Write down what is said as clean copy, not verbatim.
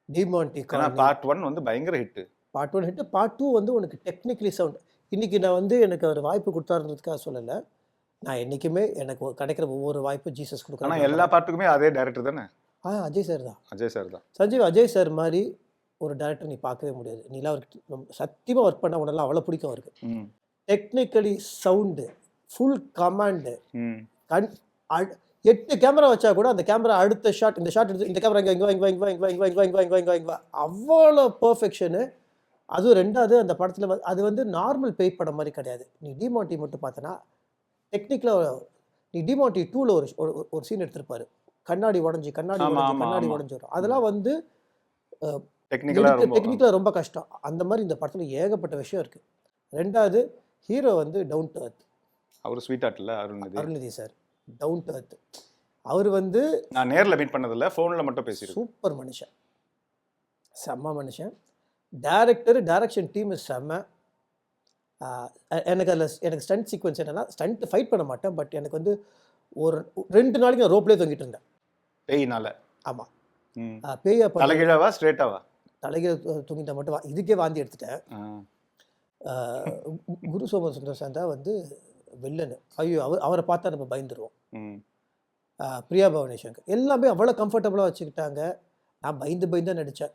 டிமான்டி ஏன்னா colony. Part 1 வந்து பயங்கர ஹிட். Part 1 hit. பார்ட் 2 வந்து உனக்கு டெக்னிக்கலி சவுண்ட். இன்னைக்கு நான் வந்து எனக்கு ஒரு வாய்ப்பு குடுத்தாருன்றதுக்காக சொல்லல. நான் என்னைக்குமே எனக்கு கிடைக்கிற ஒவ்வொரு வாய்ப்பும் ஜீசஸ் ஆனா குடுக்குறாரு. எல்லா பார்ட்டுக்குமே அதே டைரக்டர் தானே? அஜய் சார் தான். அஜய் சார் தான். சஞ்சீவ் அஜய் சார் மாரி ஒரு டைரக்டர் நீ பார்க்கவே முடியாது. நீலாம் அவருக்கு சத்தியமா ஒர்க் பண்ண உனலாம் அவ்வளோ பிடிக்கும் அவருக்கு. ம். டெக்னிக்கலி சவுண்டு, ஃபுல் கமாண்டு, ம். கண் 8 கேமரா வச்சா கூட அந்த கேமரா அடுத்த ஷாட் இந்த ஷாட் எடுத்து இந்த கேமரா இங்க வா இங்க வா இங்க வா இங்க வா இங்க வா இங்க வா இங்க வா இங்க வா இங்க வா இங்க வா அவ்வளோ பெர்ஃபெக்ஷனு. அதுவும் 2வது அந்த படத்துல அது வந்து நார்மல் பேய் படம் மாரி கிடையாது. நீ டிமான்டி மட்டும் பார்த்தனா டெக்னிக்கலா நீ டிமான்டி 2ல ஒரு சீன் எடுத்திருப்பாரு. கண்ணாடி உடைஞ்சு ஆமா. கண்ணாடி உடைஞ்சு வரும். அதெல்லாம் வந்து டெக்னிக்கலா ரொம்ப கஷ்டம். அந்த மாதிரி இந்த படத்துல ஏகப்பட்ட விஷயம் இருக்கு. 2வது ஹீரோ வந்து டவுன் டு எர்த். அவரு ஸ்வீட் ஹார்ட் இல்ல Arulnithi sir. Down to earth. அவர் வந்து நான் நேர்ல மீட் பண்ணதில்ல, ஃபோன்ல மட்டும் பேசியிருக்கேன். சூப்பர் மனுஷன். செம்ம மனுஷன். டைரக்ஷன் டீம் செம்ம. எனக்கு ஸ்டண்ட் சீக்வன்ஸ் என்னன்னா, ஸ்டண்ட் ஃபைட் பண்ண மாட்டேன். பட் எனக்கு வந்து ஒரு 2 நாளைக்கு நான் ரோப்லேயே தொங்கிட்டு இருந்தேன். பேய்னால. ஆமா. ம். பேயா தலைகீழாவா ஸ்ட்ரெயிட்டாவா? தலைகீழ தொங்கிட்டா மட்டும் இதுக்கே வாந்தி எடுத்துட்டேன். குரு சோமசுந்தர் சார் தான் வந்து வில்லனு. ஐயோ அவரை பார்த்தா நம்ம பயந்துருவோம். பிரியா பவானி சங்கர் எல்லாமே அவ்வளோ கம்ஃபர்டபுளாக வச்சுக்கிட்டாங்க. நான் பயந்து தான் நடித்தேன்.